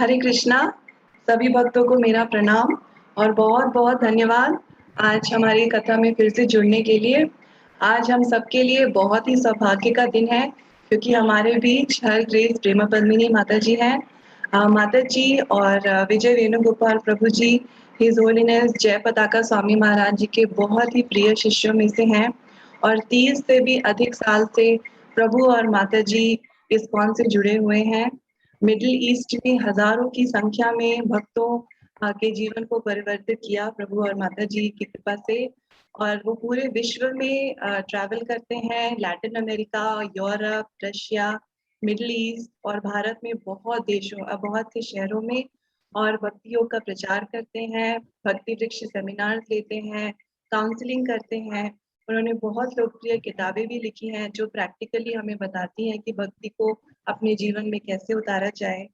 हरे कृष्णा। सभी भक्तों को मेरा प्रणाम और बहुत बहुत धन्यवाद आज हमारी कथा में फिर से जुड़ने के लिए। आज हम सबके लिए बहुत ही सौभाग्य का दिन है क्योंकि हमारे बीच हर ग्रेस प्रेमा पद्मिनी माता जी हैं। माता जी और विजय वेणुगोपाल प्रभु जी, हिज होलीनेस जय पताका स्वामी महाराज जी के बहुत ही प्रिय शिष्यों में से हैं और 30 से भी अधिक साल से प्रभु और माता जी इस्कॉन से जुड़े हुए हैं। मिडिल ईस्ट में हजारों की संख्या में भक्तों के जीवन को परिवर्तित किया प्रभु और माता जी की कृपा से, और वो पूरे विश्व में ट्रैवल करते हैं। Latin America, Europe, Russia, middle east और भारत में बहुत देशों बहुत से शहरों में और भक्तियों का प्रचार करते हैं, भक्ति वृक्ष सेमिनार्स लेते हैं, काउंसलिंग करते हैं। उन्होंने बहुत लोकप्रिय किताबें भी लिखी हैं जो प्रैक्टिकली हमें बताती हैं कि भक्ति को अपने जीवन में कैसे उतारा जाए।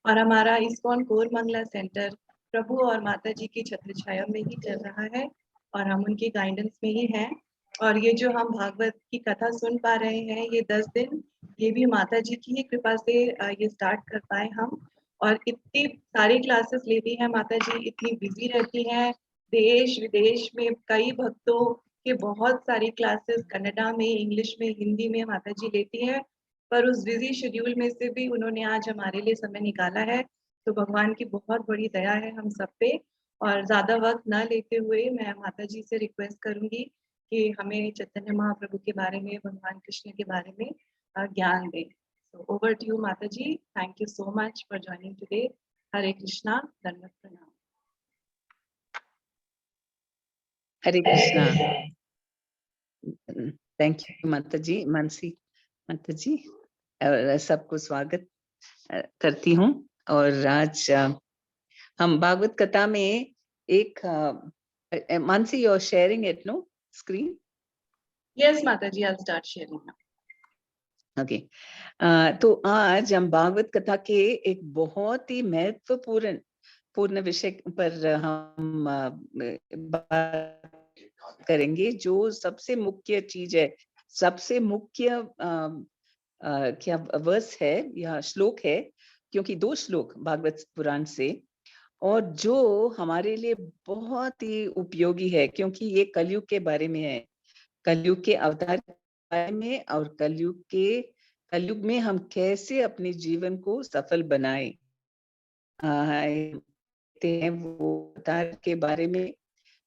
और हमारा इस्कॉन कोरमंगला सेंटर प्रभु और माता जी की छत्र छाया में ही चल रहा है और हम उनकी गाइडेंस में ही हैं। और ये जो हम भागवत की कथा सुन पा रहे हैं ये 10 दिन, ये भी माता जी की ही कृपा से ये स्टार्ट कर पाए हम। और इतनी सारी क्लासेस लेती हैं माता जी, इतनी बिजी रहती हैं, देश विदेश में कई भक्तों के बहुत सारी क्लासेस कन्नड़ा में, इंग्लिश में, हिंदी में माता जी लेती हैं। पर उस बिजी शेड्यूल में से भी उन्होंने आज हमारे लिए समय निकाला है, तो भगवान की बहुत बड़ी दया है हम सब पे। और ज्यादा वक्त न लेते हुए मैं माता जी से रिक्वेस्ट करूंगी कि हमें चैतन्य महाप्रभु के बारे में, भगवान कृष्ण के बारे में ज्ञान दें। सो ओवर टू यू माता जी। Thank you so much for joining today. Hare Krishna, दंडवत प्रणाम। हरे कृष्णा। थैंक यू माता जी, मानसी माता जी, और सबको स्वागत करती हूँ। और आज हम भागवत कथा में एक Mansi, you are sharing it no screen? Yes माता जी, I will start sharing now. Okay. तो आज हम भागवत कथा के एक बहुत ही महत्वपूर्ण विषय पर हम बात करेंगे, जो सबसे मुख्य चीज है, सबसे मुख्य क्या वर्स है या श्लोक है, क्योंकि 2 श्लोक भागवत पुराण से, और जो हमारे लिए बहुत ही उपयोगी है क्योंकि ये कलयुग के बारे में है, कलयुग के अवतार के बारे में, और कलयुग में हम कैसे अपने जीवन को सफल बनाए हैं, वो अवतार के बारे में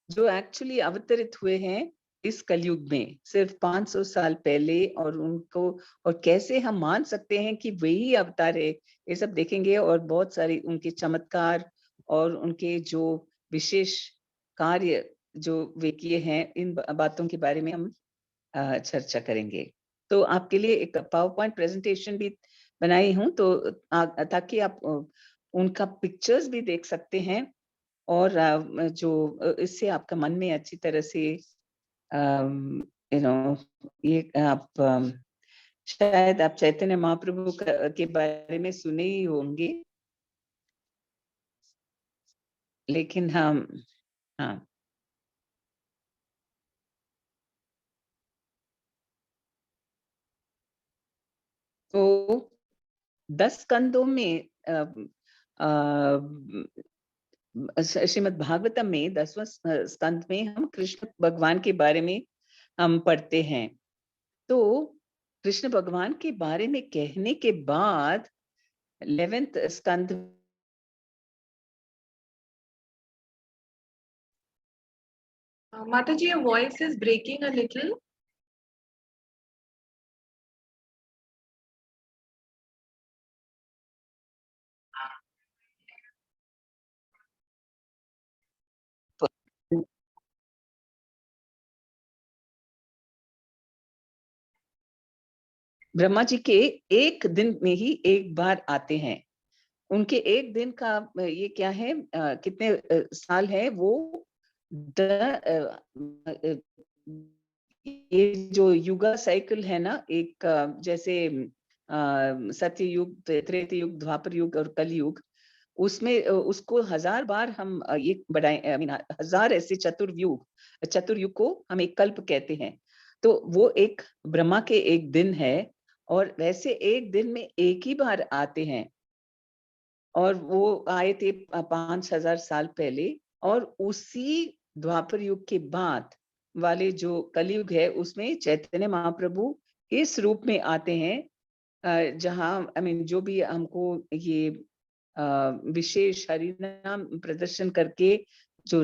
जो एक्चुअली अवतरित हुए हैं इस कलयुग में सिर्फ 500 साल पहले, और उनको और कैसे हम मान सकते हैं कि वही अवतार है, ये सब देखेंगे। और बहुत सारी उनके चमत्कार और उनके जो विशेष कार्य जो वे किए हैं, इन बातों के बारे में हम चर्चा करेंगे। तो आपके लिए एक पावर पॉइंट प्रेजेंटेशन भी बनाई हूँ, तो ताकि आप उनका पिक्चर्स भी देख सकते हैं, और जो इससे आपका मन में अच्छी तरह से ये आप शायद आप चैतन्य महाप्रभु के बारे में सुने ही होंगे, लेकिन हम हाँ तो 10 स्कंदों में श्रीमद् भागवतम में 10वां स्कंद में हम कृष्ण भगवान के बारे में हम पढ़ते हैं। तो कृष्ण भगवान के बारे में कहने के बाद 11th Skanda Mataji, your voice is breaking a little. Brahma ji के एक दिन में ही एक बार आते हैं। उनके एक दिन का ये क्या है, कितने साल है वो, ये जो युगा साइकिल है ना, एक जैसे सत्य युग, त्रेता युग, द्वापर युग और कलयुग, उसमें उसको 1000 बार हम ये बढ़ाए, 1000 ऐसे चतुर्युग को हम एक कल्प कहते हैं। तो वो एक ब्रह्मा के एक दिन है, और वैसे एक दिन में एक ही बार आते हैं, और वो आए थे 5000 साल पहले, और उसी द्वापर युग के बाद वाले जो कलयुग है उसमें चैतन्य महाप्रभु इस रूप में आते हैं, जहाँ जो भी हमको ये विशेष हरिनाम प्रदर्शन करके जो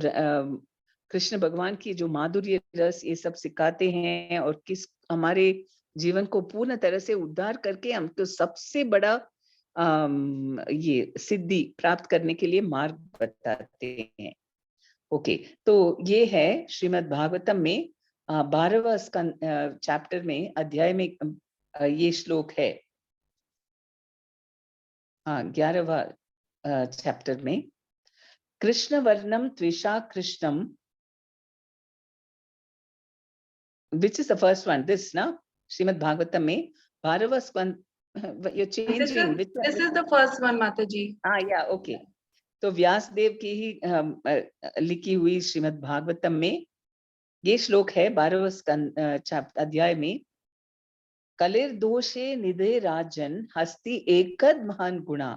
कृष्ण भगवान की जो माधुर्य रस ये सब सिखाते हैं, और किस हमारे जीवन को पूर्ण तरह से उद्धार करके हमको सबसे बड़ा ये सिद्धि प्राप्त करने के लिए मार्ग बताते हैं। ओके, तो ये है श्रीमद् भागवतम में 12वां स्कंद चैप्टर में, अध्याय में ये श्लोक है। हाँ, 11वां चैप्टर में, कृष्ण वर्णम त्विषा कृष्णम, which is the first one, this ना श्रीमद् भागवतम में 12वां स्कंद, you're changing which This is the first one, Mataji. या ओके। तो व्यासदेव की ही लिखी हुई श्रीमद् भागवतम में ये श्लोक है 12वें स्कंद अध्याय में, कलिर दोषे निधे राजन हस्ति एकद महान गुणा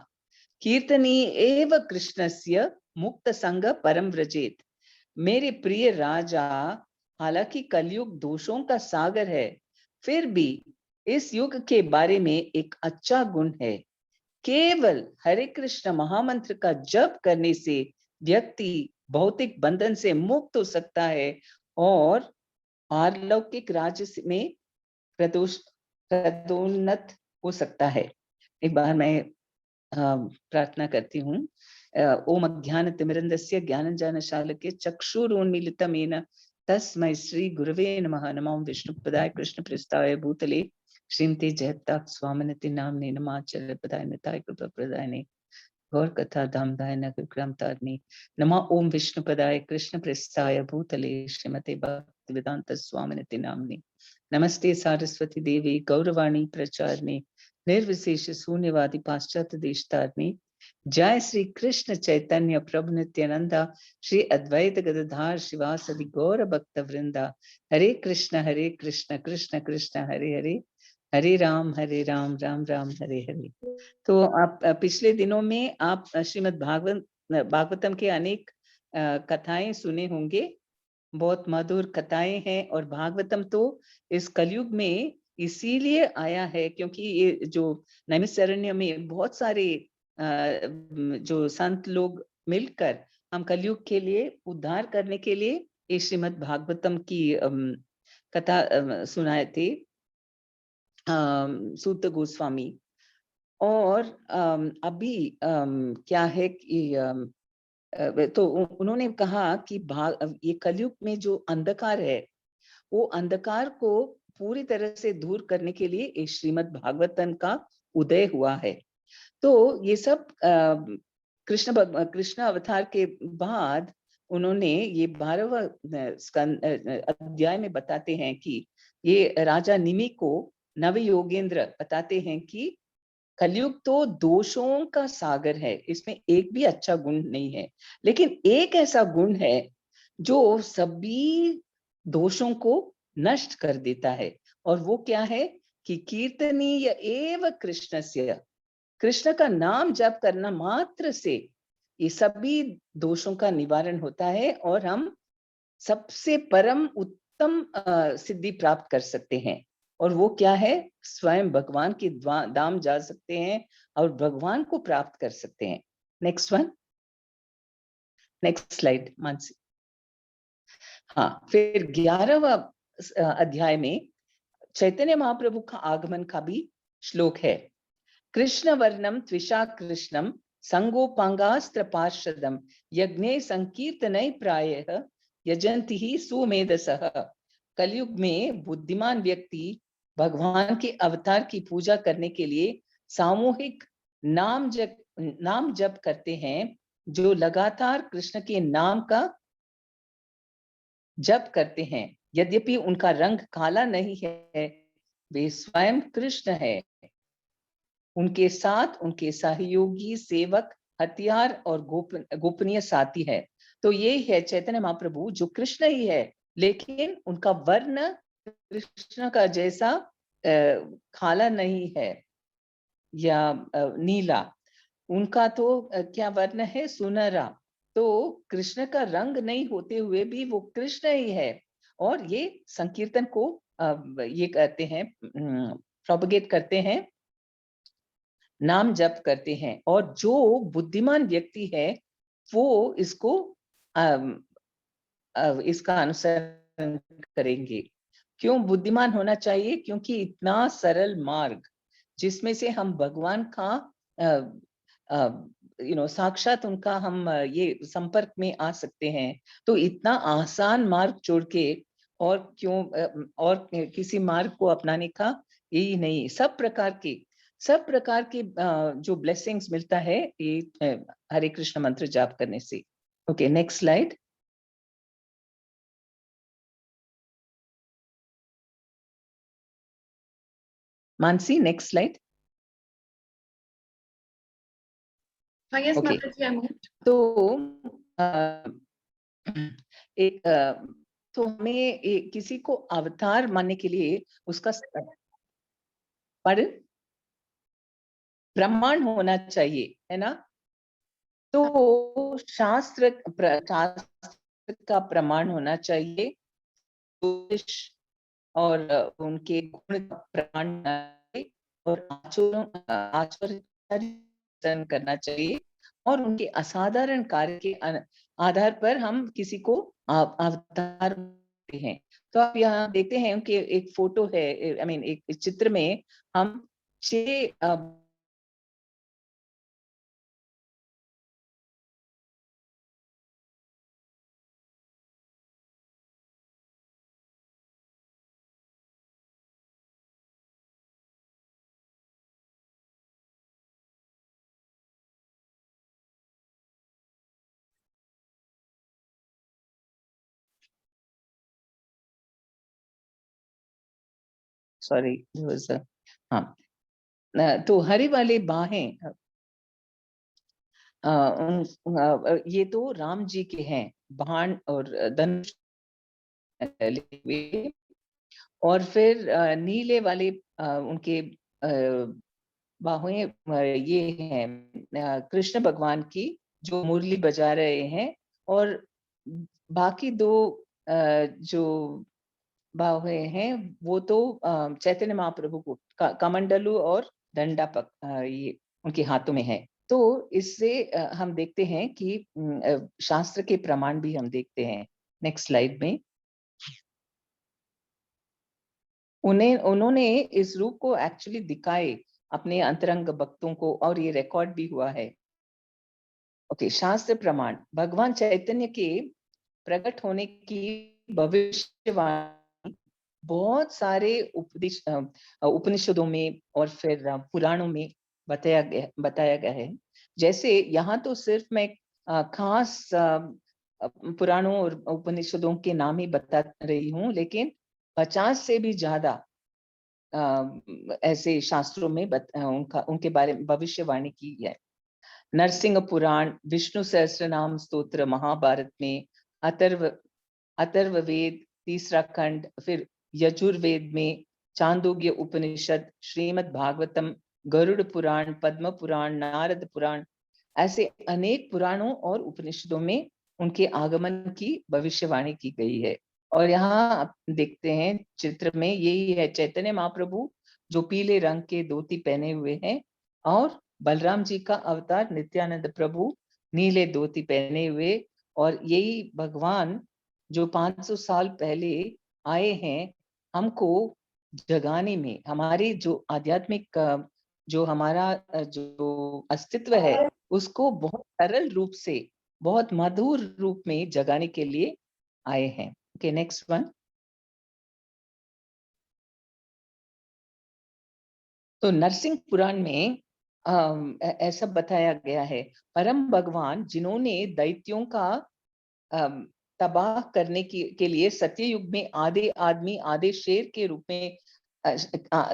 कीर्तनी एव कृष्णस्य मुक्त संग परम व्रजेत। मेरे प्रिय राजा, हालांकि कलयुग दोषों का सागर है, फिर भी इस युग के बारे में एक अच्छा गुण है। केवल हरे कृष्ण महामंत्र का जप करने से व्यक्ति भौतिक बंधन से मुक्त हो सकता है और पारलौकिक राज्य में पदोन्नत हो सकता है। एक बार मैं प्रार्थना करती हूँ। ओम अज्ञानतिमिरन्दस्य ज्ञानञ्जनशालाकस्य चक्षुरुन्मीलितं येन तस्मै श्री गुरवे नमः। नमो विष्णुपदाय कृष्णप्रेष्ठाय भूतले श्रीमते जयताक् स्वामिनिति नाम्ने नमाचार्य पदाय निताय कृपा प्रदायने गौर कथा धामदाय नगरग्राम तारिणी नमः। ओम विष्णुपदाय कृष्णप्रेष्ठाय भूतले श्रीमते भक्तिवेदांत स्वामिनिति नाम्ने नमस्ते सारस्वती देवी गौरवाणी प्रचारिणे निर्विशेष शून्यवादी पाश्चात्य देशतारिणी। जय श्री कृष्ण चैतन्य प्रभु नित्यानंदा श्री अद्वैत गदाधर शिवासदि गौर भक्त वृंदा। हरे कृष्ण कृष्ण कृष्ण हरे हरे, हरे राम राम राम हरे हरे। तो आप पिछले दिनों में आप श्रीमद् भागवतम के अनेक कथाएं सुने होंगे, बहुत मधुर कथाएं हैं। और भागवतम तो इस कलयुग में इसीलिए आया है क्योंकि ये जो नैमिषारण्य में बहुत सारे जो संत लोग मिलकर हम कलयुग के लिए उद्धार करने के लिए ये श्रीमद् भागवतम की कथा सुनाए थे सूत गोस्वामी। और अभी क्या है कि तो उन्होंने कहा कि ये कलयुग में जो अंधकार है वो अंधकार को पूरी तरह से दूर करने के लिए इस श्रीमद् भागवतम का उदय हुआ है। तो ये सब कृष्ण अवतार के बाद उन्होंने ये 12वां अध्याय में बताते हैं कि ये राजा निमि को नव योगेंद्र बताते हैं कि कलयुग तो दोषों का सागर है, इसमें एक भी अच्छा गुण नहीं है, लेकिन एक ऐसा गुण है जो सभी दोषों को नष्ट कर देता है। और वो क्या है कि कीर्तनीय एव कृष्णस्य, कृष्ण का नाम जप करना मात्र से ये सभी दोषों का निवारण होता है और हम सबसे परम उत्तम सिद्धि प्राप्त कर सकते हैं। और वो क्या है, स्वयं भगवान की धाम जा सकते हैं और भगवान को प्राप्त कर सकते हैं। Next one, next slide Mansi. हाँ, फिर 11वां अध्याय में चैतन्य महाप्रभु का आगमन का भी श्लोक है। कृष्ण वर्णम त्विषा कृष्णम संगोपांगास्त्र पार्षदम यज्ञे संकीर्तनय प्रायः यजंति ही सुमेधसः। कलयुग में बुद्धिमान व्यक्ति भगवान के अवतार की पूजा करने के लिए सामूहिक नाम जप करते हैं, जो लगातार कृष्ण के नाम का जप करते हैं। यद्यपि उनका रंग काला नहीं है, वे स्वयं कृष्ण है। उनके साथ उनके सहयोगी, सेवक, हथियार और गोपनीय साथी है। तो ये है चैतन्य महाप्रभु जो कृष्ण ही है, लेकिन उनका वर्ण कृष्ण का जैसा काला नहीं है या नीला, उनका तो क्या वर्ण है? सुनहरा। तो कृष्ण का रंग नहीं होते हुए भी वो कृष्ण ही है। और ये संकीर्तन को ये कहते हैं, प्रोपगेट करते हैं, नाम जप करते हैं। और जो बुद्धिमान व्यक्ति है वो इसको इसका अनुसरण करेंगे। क्यों बुद्धिमान होना चाहिए? क्योंकि इतना सरल मार्ग जिसमें से हम भगवान का साक्षात उनका हम ये संपर्क में आ सकते हैं। तो इतना आसान मार्ग छोड़ के और क्यों और किसी मार्ग को अपनाने का यही नहीं। सब प्रकार के जो ब्लेसिंग्स मिलता है ये हरे कृष्ण मंत्र जाप करने से। Okay, next slide. Mansi, next slide. yes, okay, Mataji, I moved. तो एक तो हमें किसी को अवतार मानने के लिए उसका पर प्रमाण होना चाहिए, है ना? तो शास्त्र का प्रमाण होना चाहिए, और उनके गुण का प्रमाण होना चाहिए, और आचरण करना चाहिए, और उनके असाधारण कार्य के आधार पर हम किसी को अवतार मानते हैं। तो आप यहाँ देखते हैं कि एक फोटो है, आई मीन एक चित्र में हम 6 सॉरी, हाँ, तो हरे वाले बाहें ये तो राम जी के हैं, बाण और धनुष लिए हुए। और फिर नीले वाले उनके बाहुएं ये हैं कृष्ण भगवान की, जो मुरली बजा रहे हैं। और बाकी दो जो बाहुएं हैं वो तो चैतन्य महाप्रभु को कमंडलू और दंडा ये उनके हाथों में है। तो इससे हम देखते हैं कि शास्त्र के प्रमाण भी हम देखते हैं। नेक्स्ट स्लाइड में उन्होंने इस रूप को एक्चुअली दिखाए अपने अंतरंग भक्तों को, और ये रिकॉर्ड भी हुआ है। ओके, शास्त्र प्रमाण भगवान चैतन्य के प्रकट होने की भविष्यवाणी बहुत सारे उपनिषदों में और फिर पुराणों में बताया गया है। जैसे यहाँ तो सिर्फ मैं खास पुराणों और उपनिषदों के नाम ही बता रही हूँ, लेकिन 50 से भी ज्यादा ऐसे शास्त्रों में उनके बारे में भविष्यवाणी की है। नरसिंह पुराण, विष्णु सहस्त्रनाम स्तोत्र, महाभारत में अथर्ववेद 3रा खंड, फिर यजुर्वेद में चांदोग्य उपनिषद, श्रीमद् भागवतम, गरुड़ पुराण, पद्म पुराण, नारद पुराण, ऐसे अनेक पुराणों और उपनिषदों में उनके आगमन की भविष्यवाणी की गई है। और यहाँ आप देखते हैं चित्र में, यही है चैतन्य महाप्रभु जो पीले रंग के धोती पहने हुए हैं, और बलराम जी का अवतार नित्यानंद प्रभु नीले धोती पहने हुए। और यही भगवान जो 500 साल पहले आए हैं हमको जगाने में, हमारी जो आध्यात्मिक जो हमारा जो अस्तित्व है उसको बहुत सरल रूप से, बहुत मधुर रूप में जगाने के लिए आए हैं। Okay, next one. तो नरसिंह पुराण में ऐसा बताया गया है, परम भगवान जिन्होंने दैत्यों का तबाह करने के लिए सत्ययुग में आधे आदमी आधे शेर के रूप में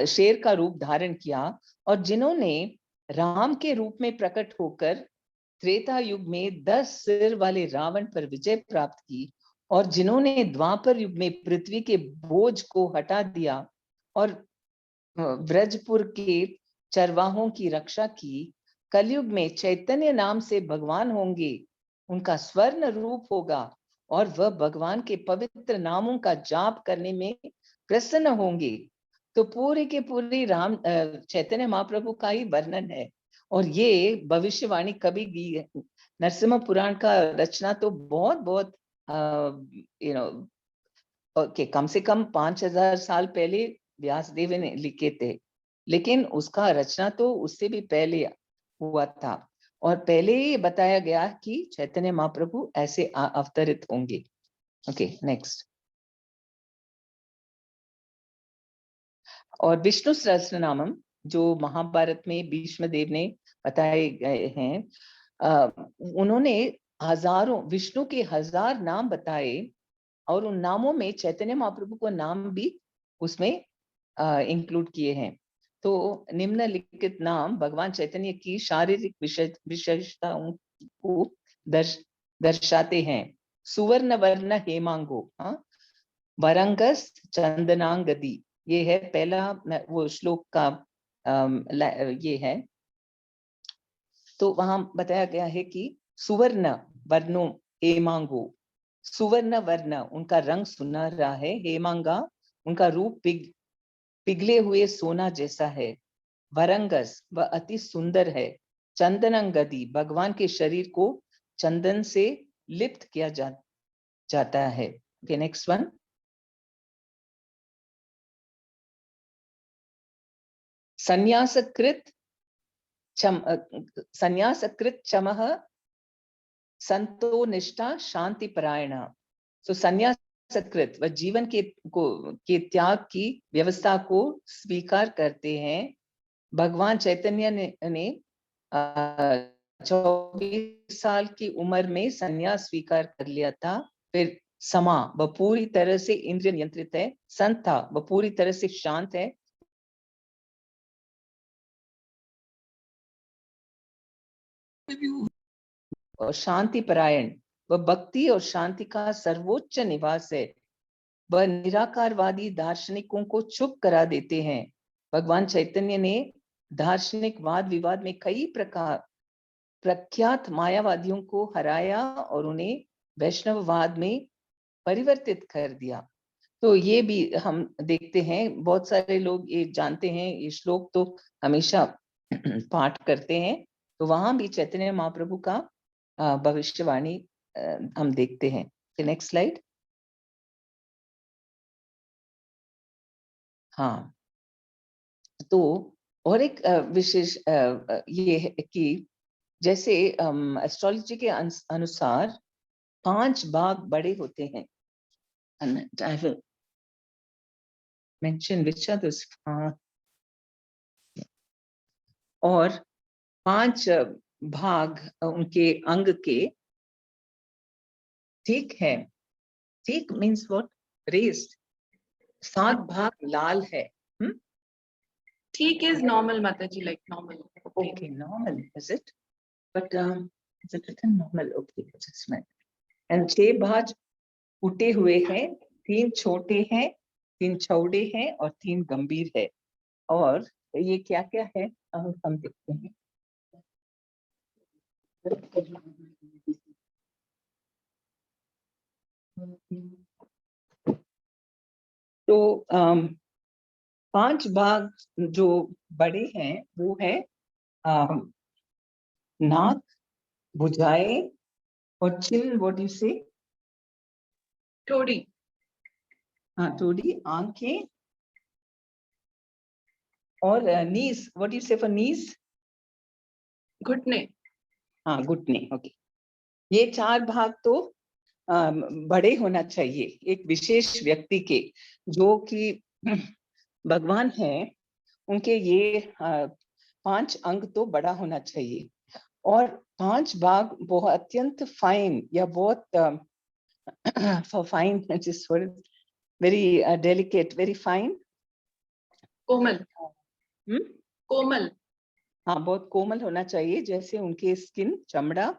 शेर का रूप धारण किया, और जिन्होंने राम के रूप में प्रकट होकर त्रेता युग में 10 सिर वाले रावण पर विजय प्राप्त की, और जिन्होंने द्वापर युग में पृथ्वी के बोझ को हटा दिया, और ब्रजपुर के चरवाहों की रक्षा की। कलयुग में चैतन्य नाम से भगवान होंगे, उनका स्वर्ण रूप होगा और वह भगवान के पवित्र नामों का जाप करने में प्रसन्न होंगे। तो पूरी के पूरी राम चैतन्य महाप्रभु का ही वर्णन है। और ये भविष्यवाणी कभी भी नरसिम्हा पुराण का रचना तो बहुत बहुत के कम से कम 5000 साल पहले व्यासदेव ने लिखे थे, लेकिन उसका रचना तो उससे भी पहले हुआ था। और पहले ही बताया गया कि चैतन्य महाप्रभु ऐसे अवतरित होंगे। Okay, next. और विष्णु सहस्त्रनामम जो महाभारत में भीष्म देव ने बताए गए हैं, उन्होंने हजारों विष्णु के 1000 नाम बताए और उन नामों में चैतन्य महाप्रभु का नाम भी उसमें इंक्लूड किए हैं। तो निम्नलिखित नाम भगवान चैतन्य की शारीरिक विशेषताओं को दर्शाते हैं। सुवर्ण वर्ण हेमांगो, वरंगस चंदनांगदी, ये है पहला वो श्लोक का ये है। तो वहां बताया गया है कि सुवर्ण वर्णो हेमांगो, सुवर्ण वर्ण उनका रंग सुनहरा है, हेमांगा उनका रूप पिघले हुए सोना जैसा है, वरंगस वह अति सुंदर है, चंदनांगदी भगवान के शरीर को चंदन से लिप्त किया जाता है। Okay, next one. संन्यासकृत चमः संतो निष्ठा शांति परायण। सो संन्यासकृत वह जीवन के त्याग की व्यवस्था को स्वीकार करते हैं। भगवान चैतन्य ने 24 साल की उम्र में संन्यास स्वीकार कर लिया था। फिर समा वह पूरी तरह से इंद्रिय नियंत्रित है, संत था वह पूरी तरह से शांत है, और शांति परायण वह भक्ति और शांति का सर्वोच्च निवास है। वह निराकारवादी दार्शनिकों को चुप करा देते हैं। भगवान चैतन्य ने दार्शनिक वाद विवाद में कई प्रख्यात मायावादियों को हराया और उन्हें वैष्णववाद में परिवर्तित कर दिया। तो ये भी हम देखते हैं, बहुत सारे लोग ये जानते हैं, ये श्लोक तो हमेशा पाठ करते हैं। तो वहां भी चैतन्य महाप्रभु का भविष्यवाणी हम देखते हैं। Next slide. हाँ, तो और एक विशेष ये है कि जैसे एस्ट्रोलॉजी के अनुसार 5 भाग बड़े होते हैं। And I will mention which are those, और 5 भाग उनके अंग के, ठीक है, ठीक मीन्स व्हाट, रेस्ड। 7 भाग लाल है। ठीक is normal, Mataji, like normal. Okay, normal is it? But is it written normal? Okay, just a minute. And 6 भाग उठे हुए हैं, 3 छोटे हैं, 3 चौड़े हैं और 3 गंभीर है। और ये क्या क्या है हम देखते हैं। तो 5 भाग जो बड़े हैं वो है नाक, भुजाएं और चिन, व्हाट यू से, ठोड़ी। हाँ, ठोड़ी, आंखें और नीज, व्हाट यू से फॉर नीज, घुटने। हाँ, घुटने। ओके, ये 4 भाग तो बड़े होना चाहिए एक विशेष व्यक्ति के, जो कि भगवान है, उनके ये 5 अंग तो बड़ा होना चाहिए। और 5 भाग बहुत अत्यंत फाइन या बहुत fine, very delicate, very fine, कोमल। कोमल। हाँ, बहुत कोमल होना चाहिए, जैसे उनके स्किन, चमड़ा,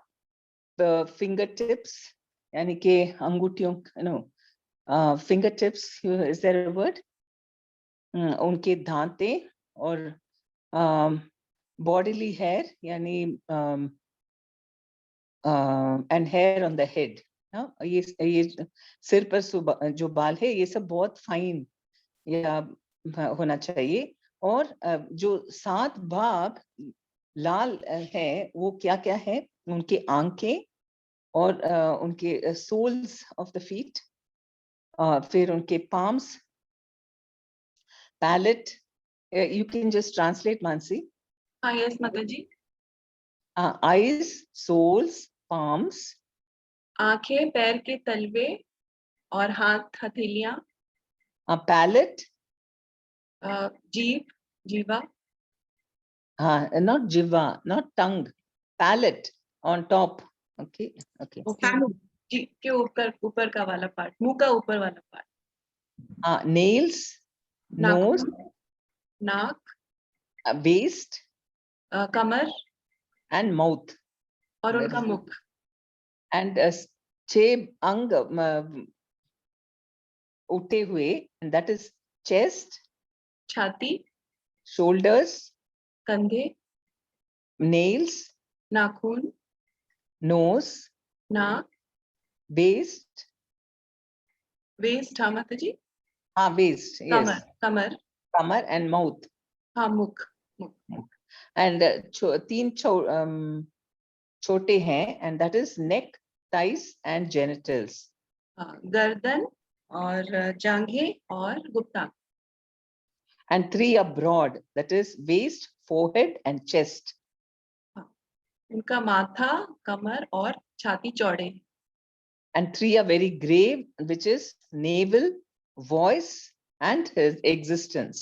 फिंगर टिप्स, यानी कि अंगूठियों, no, finger tips, is there a word? उनके दांते और बॉडीली हेयर यानी and hair on the head. ये सिर पर जो बाल है ये सब बहुत फाइन या होना चाहिए। और जो 7 भाग लाल है वो क्या क्या है? उनके आंखें और उनके सोल्स ऑफ द फीट, फिर उनके palms, palate. You can just translate Mansi. हाँ यस माता जी। आईज, सोल्स, पाम्स, आंखें, पैर के तलवे और हाथ हथेलियां, पैलेट, जीभ, जीवा, not jiva, not tongue, palate on top. Okay, okay. Okay, जीभ के ऊपर, ऊपर का वाला पार्ट, मुंह का ऊपर वाला पार्ट, Nails, nose, नाखून, नाक, waist कमर and mouth. और That उनका is- मुख। and 6 अंग उठे हुए, and that is chest, छाती, shoulders, कंधे, nails, नाखून, nose, नाक, waist, वेस्ट, हाँ माता जी, waist, Qamar, yes, Qamar, kamar and mouth. हाँ मुख, मुख, And 3 छोटे हैं, and that is neck, thighs and genitals. हाँ, गर्दन और जांघें और Gupta. And 3 are broad, that is waist, forehead and chest. उनका माथा, कमर और छाती चौड़े। And 3 are very grave, which is navel, voice and his existence.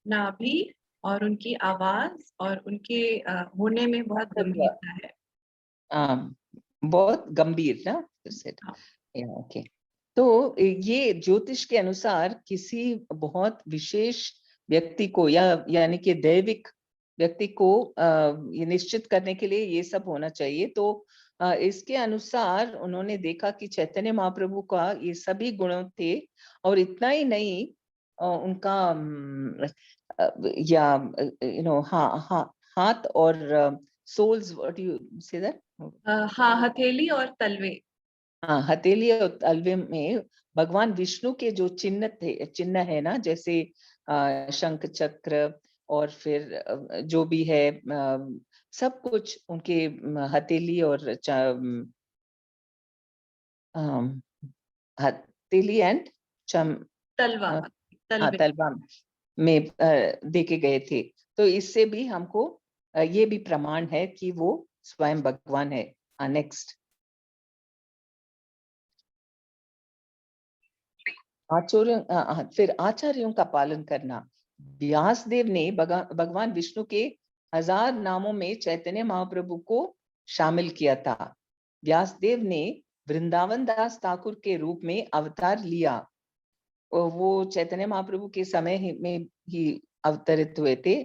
नाभि और उनकी आवाज और उनके होने में बहुत गंभीरता है। बहुत गंभीर ना? ओके। तो ये ज्योतिष के अनुसार किसी बहुत विशेष व्यक्ति को या यानी कि दैविक व्यक्ति को ये निश्चित करने के लिए ये सब होना चाहिए। तो इसके अनुसार उन्होंने देखा कि चैतन्य महाप्रभु का ये सभी गुण थे, और इतना ही नहीं उनका या हाथ और soles, what you say that? हाँ, हथेली और तलवे। हाँ, हथेली और तलवे में भगवान विष्णु के जो चिन्ह है ना, जैसे शंख चक्र और फिर जो भी है सब कुछ उनके हथेली और हथेली एंड तलवा, तलवे। तलवा में देखे गए थे। तो इससे भी हमको ये भी प्रमाण है कि वो स्वयं भगवान है। नेक्स्ट, फिर आचार्यों का पालन करना। व्यासदेव ने भगवान विष्णु के 1000 नामों में चैतन्य महाप्रभु को शामिल किया था। व्यासदेव ने वृंदावन दास ठाकुर के रूप में अवतार लिया। वो चैतन्य महाप्रभु के समय में ही अवतरित हुए थे,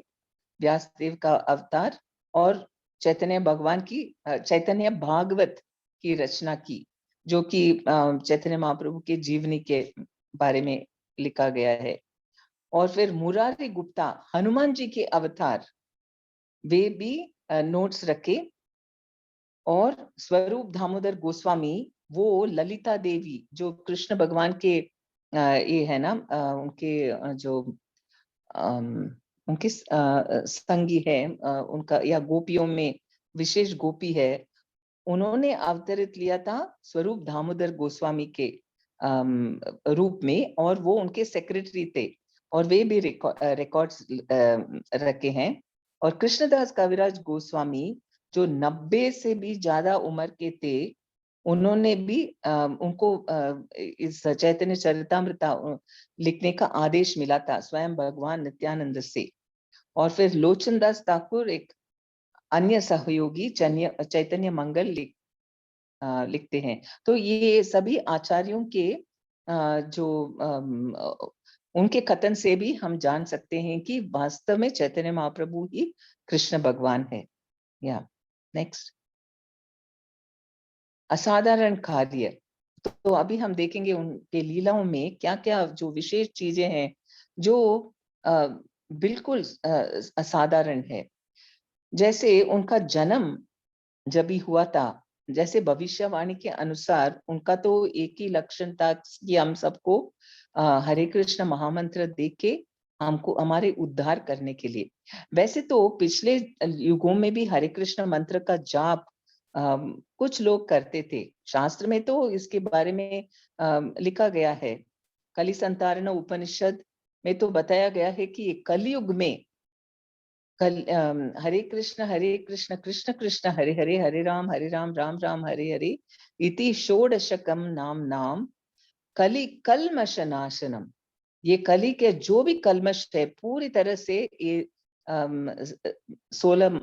व्यासदेव का अवतार, और चैतन्य भागवत की रचना की, जो कि चैतन्य महाप्रभु के जीवनी के बारे में लिखा गया है। और फिर मुरारी गुप्ता हनुमान जी के अवतार, वे भी नोट्स रखे। और स्वरूप दामोदर गोस्वामी, वो ललिता देवी जो कृष्ण भगवान के ये है ना, उनके जो उनके संगी है, उनका या गोपियों में विशेष गोपी है, उन्होंने अवतरित लिया था स्वरूप दामोदर गोस्वामी के रूप में, और वो उनके सेक्रेटरी थे, और वे भी रिकॉर्ड्स रखे हैं। और कृष्णदास कविराज गोस्वामी जो 90 से भी ज्यादा उम्र के थे, उन्होंने भी उनको इस चैतन्य चरितामृता लिखने का आदेश मिला था स्वयं भगवान नित्यानंद से। और फिर लोचन दास ठाकुर एक अन्य सहयोगी चैतन्य मंगल लिखते हैं। तो ये सभी आचार्यों के जो उनके कथन से भी हम जान सकते हैं कि वास्तव में चैतन्य महाप्रभु ही कृष्ण भगवान है। या नेक्स्ट, असाधारण कार्य। तो अभी हम देखेंगे उनके लीलाओं में क्या क्या जो विशेष चीजें हैं जो बिल्कुल असाधारण है। जैसे उनका जन्म जब भी हुआ था, जैसे भविष्यवाणी के अनुसार उनका तो एक ही लक्षण था कि हम सबको हरे कृष्ण महामंत्र दे के हमको हमारे उद्धार करने के लिए। वैसे तो पिछले युगों में भी हरे कृष्ण मंत्र का जाप कुछ लोग करते थे। शास्त्र में तो इसके बारे में लिखा गया है। कलि संतारण उपनिषद में तो बताया गया है कि ये कलयुग में हरे कृष्ण कृष्ण कृष्ण हरे हरे, हरे राम राम राम हरे हरे, इति षोडशकम नाम नाम कलि कल्मष नाशनम। ये कली के जो भी कल्मश है पूरी तरह से ये 16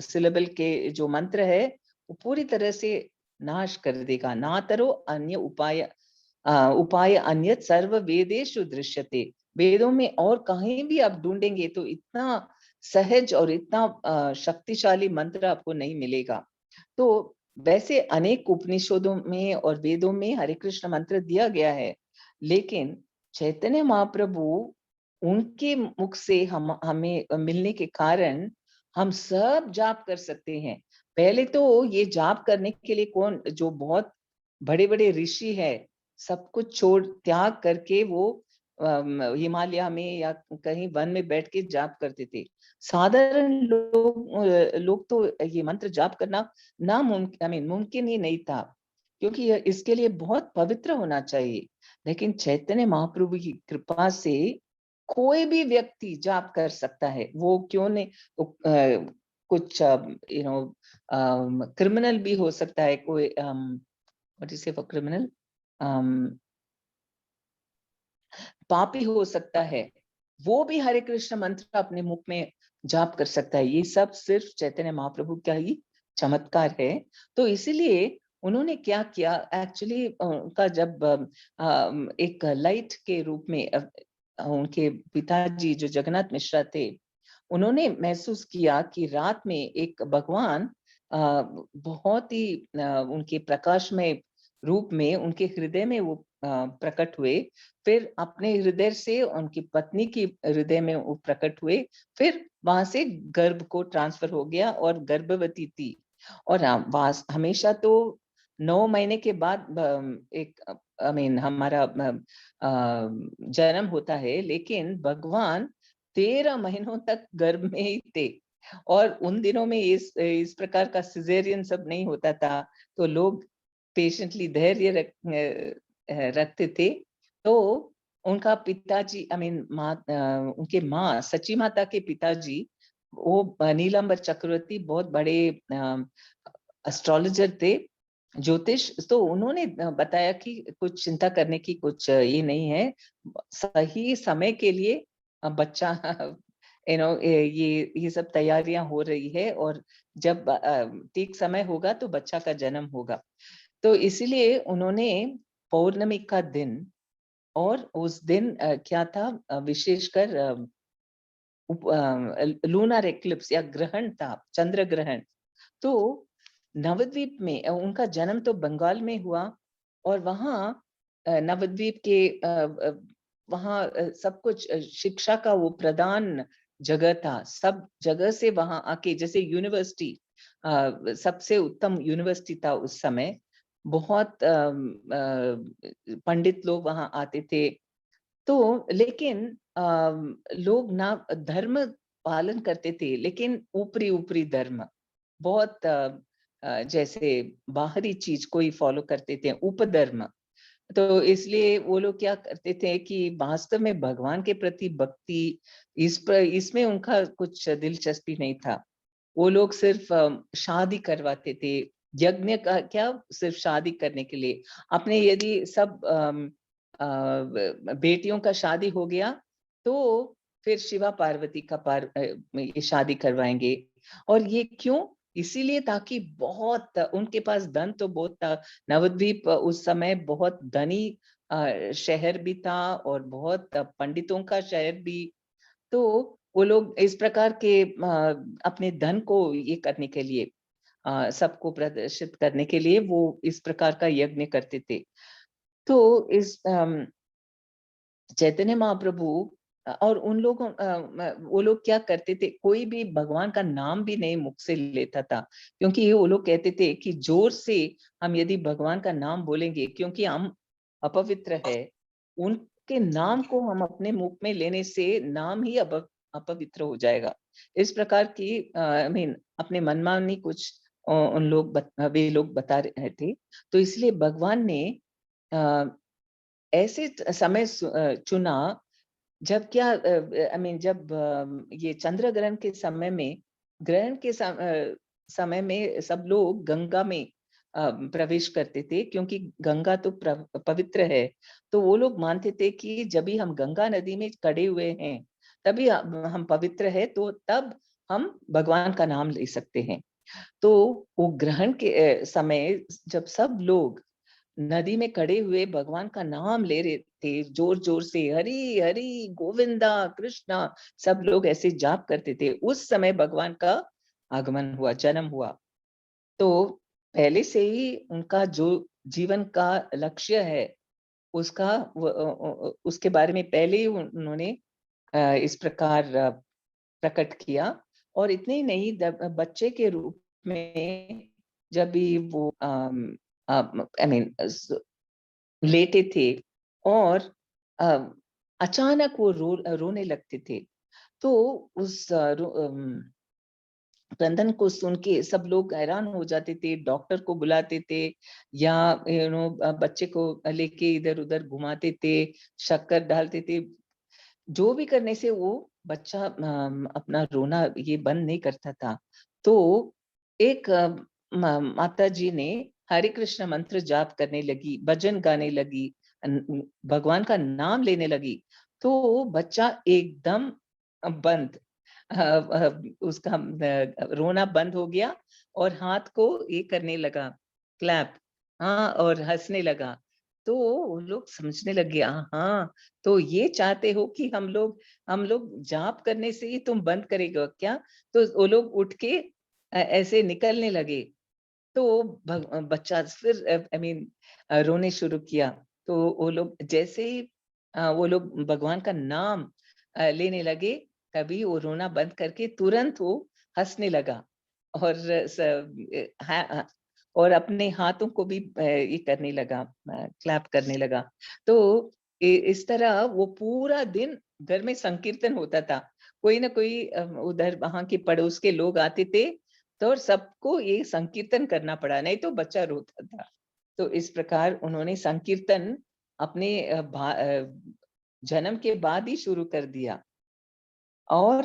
सिलेबल के जो मंत्र है वो पूरी तरह से नाश कर देगा। ना तरो अन्य उपाय उपाय अन्यत सर्व वेदेषु दृश्यते। वेदों में और कहीं भी आप ढूंढेंगे तो इतना सहज और इतना शक्तिशाली मंत्र आपको नहीं मिलेगा। तो वैसे अनेक उपनिषदों में और वेदों में हरे कृष्ण मंत्र दिया गया है, लेकिन चैतन्य महाप्रभु उनके मुख से हमें मिलने के कारण हम सब जाप कर सकते हैं। पहले तो ये जाप करने के लिए कौन, जो बहुत बड़े बड़े ऋषि है, सब कुछ छोड़ त्याग करके वो हिमालय में या कहीं वन में बैठ के जाप करते थे। साधारण लोग तो ये मंत्र जाप करना नामुमकिन मुमकिन ही नहीं था, क्योंकि इसके लिए बहुत पवित्र होना चाहिए। लेकिन चैतन्य महाप्रभु की कृपा से कोई भी व्यक्ति जाप कर सकता है। वो क्यों नहीं, कुछ क्रिमिनल भी हो सकता है, कोई व्हाट इज फॉर क्रिमिनल, पापी हो सकता है, वो भी हरे कृष्ण मंत्र अपने मुख में जाप कर सकता है। ये सब सिर्फ चैतन्य महाप्रभु का ही चमत्कार है। तो इसीलिए उन्होंने क्या किया, एक्चुअली उनका जब एक लाइट के रूप में उनके पिताजी जो जगन्नाथ मिश्रा थे, उन्होंने महसूस किया कि रात में एक भगवान बहुत ही उनके प्रकाशमय रूप में उनके हृदय में वो प्रकट हुए। फिर अपने हृदय से उनकी पत्नी की हृदय में वो प्रकट हुए। फिर वहां से गर्भ को ट्रांसफर हो गया और गर्भवती थी। और हमेशा तो 9 महीने के बाद एक हमारा जन्म होता है, लेकिन भगवान 13 महीनों तक गर्भ में ही थे। और उन दिनों में इस प्रकार का सिजेरियन सब नहीं होता था, तो लोग पेशेंटली धैर्य रखते थे। तो उनका पिताजी उनके माँ सची माता के पिताजी वो नीलांबर चक्रवर्ती बहुत बड़े एस्ट्रोलॉजर थे, ज्योतिष। तो उन्होंने बताया कि कुछ चिंता करने की कुछ ये नहीं है, सही समय के लिए बच्चा ये सब तैयारियां हो रही है, और जब ठीक समय होगा तो बच्चा का जन्म होगा। तो इसीलिए उन्होंने पौर्णमी का दिन, और उस दिन क्या था, विशेषकर लूनर एक्लिप्स या ग्रहण था, चंद्र ग्रहण। तो नवद्वीप में उनका जन्म तो बंगाल में हुआ, और वहाँ नवद्वीप के वहाँ सब कुछ शिक्षा का वो प्रधान जगह था। सब जगह से वहाँ आके, जैसे यूनिवर्सिटी सबसे उत्तम यूनिवर्सिटी था उस समय। बहुत पंडित लोग वहाँ आते थे। तो लेकिन लोग ना धर्म पालन करते थे, लेकिन ऊपरी ऊपरी धर्म, बहुत जैसे बाहरी चीज कोई फॉलो करते थे, उपधर्म। तो इसलिए वो लोग क्या करते थे कि वास्तव में भगवान के प्रति भक्ति इसमें उनका कुछ दिलचस्पी नहीं था। वो लोग सिर्फ शादी करवाते थे। यज्ञ का क्या, सिर्फ शादी करने के लिए। अपने यदि सब बेटियों का शादी हो गया तो फिर शिवा पार्वती का ये शादी करवाएंगे। और ये क्यों, इसीलिए ताकि बहुत उनके पास धन तो बहुत था। नवद्वीप उस समय बहुत धनी शहर भी था, और बहुत पंडितों का शहर भी। तो वो लोग इस प्रकार के अपने धन को ये करने के लिए, सबको प्रदर्शित करने के लिए वो इस प्रकार का यज्ञ करते थे। तो इस चैतन्य महाप्रभु और उन लोगों वो लोग क्या करते थे, कोई भी भगवान का नाम भी नहीं मुख से लेता था, क्योंकि ये वो लोग कहते थे कि जोर से हम यदि भगवान का नाम बोलेंगे, क्योंकि हम अपवित्र है, उनके नाम को हम अपने मुख में लेने से नाम ही अपवित्र हो जाएगा। इस प्रकार की आई मीन अपने मनमानी कुछ वे लोग बता रहे थे। तो इसलिए भगवान ने अ, ऐसे समय चुना जब क्या आई मीन जब ये चंद्र ग्रहण के समय में, ग्रहण के समय में सब लोग गंगा में प्रवेश करते थे, क्योंकि गंगा तो पवित्र है। तो वो लोग मानते थे कि जब भी हम गंगा नदी में खड़े हुए हैं, तभी हम पवित्र है, तो तब हम भगवान का नाम ले सकते हैं। तो वो ग्रहण के समय जब सब लोग नदी में खड़े हुए भगवान का नाम ले रहे थे जोर जोर से, हरि हरि गोविंदा कृष्णा, सब लोग ऐसे जाप करते थे, उस समय भगवान का आगमन हुआ, जन्म हुआ। तो पहले से ही उनका जो जीवन का लक्ष्य है, उसका उसके बारे में पहले ही उन्होंने इस प्रकार प्रकट किया। और इतने ही नहीं, बच्चे के रूप में जब भी वो आई मीन लेटे थे और अ, अचानक वो रोने लगते थे, तो उस क्रंदन को सुन के सब लोग हैरान हो जाते थे, डॉक्टर को बुलाते थे, या बच्चे को लेके इधर उधर घुमाते थे, शक्कर डालते थे। जो भी करने से वो बच्चा अपना रोना ये बंद नहीं करता था। तो एक माता जी ने हरे कृष्ण मंत्र जाप करने लगी, भजन गाने लगी, भगवान का नाम लेने लगी, तो बच्चा एकदम बंद, उसका रोना बंद हो गया और हाथ को ये करने लगा, क्लैप, हाँ, और हंसने लगा। तो वो लोग समझने लगे, हाँ, तो ये चाहते हो कि हम लोग जाप करने से ही तुम बंद करेगा क्या? तो वो लोग उठ के ऐसे निकलने लगे। तो बच्चा फिर आई मीन रोने शुरू किया। तो वो लोग जैसे ही वो लोग भगवान का नाम लेने लगे, तभी वो रोना बंद करके तुरंत वो हंसने लगा और और अपने हाथों को भी ये करने लगा, क्लैप करने लगा। तो इस तरह वो पूरा दिन घर में संकीर्तन होता था। कोई ना कोई उधर वहां के पड़ोस के लोग आते थे, तो और सबको ये संकीर्तन करना पड़ा, नहीं तो बच्चा रोता था। तो इस प्रकार उन्होंने संकीर्तन अपने जन्म के बाद ही शुरू कर दिया। और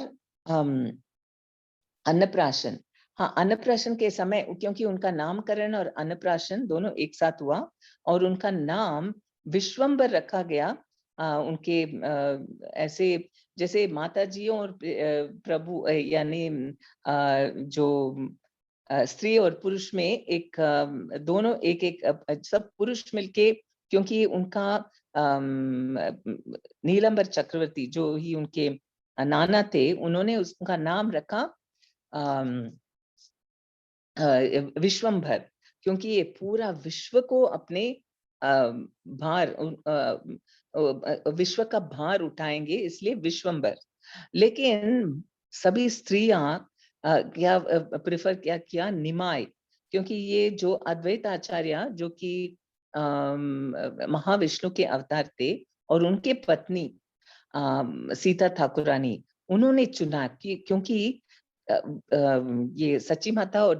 अन्नप्राशन, हाँ, अन्नप्राशन के समय, क्योंकि उनका नामकरण और अन्नप्राशन दोनों एक साथ हुआ और उनका नाम विश्वम्बर रखा गया। उनके ऐसे जैसे माता जी और प्रभु यानी जो स्त्री और पुरुष में एक दोनों एक एक सब पुरुष मिलके, क्योंकि उनका नीलंबर चक्रवर्ती जो ही उनके नाना थे, उन्होंने उसका नाम रखा विश्वम्भर, क्योंकि ये पूरा विश्व को अपने भार विश्व का भार उठाएंगे, इसलिए विश्वम्भर। लेकिन सभी स्त्रियां क्या प्रेफर क्या किया, निमाय, क्योंकि ये जो अद्वैत आचार्य जो कि महाविष्णु के अवतार थे, और उनके पत्नी सीता ठाकुरानी, उन्होंने चुना कि क्योंकि ये सची माता और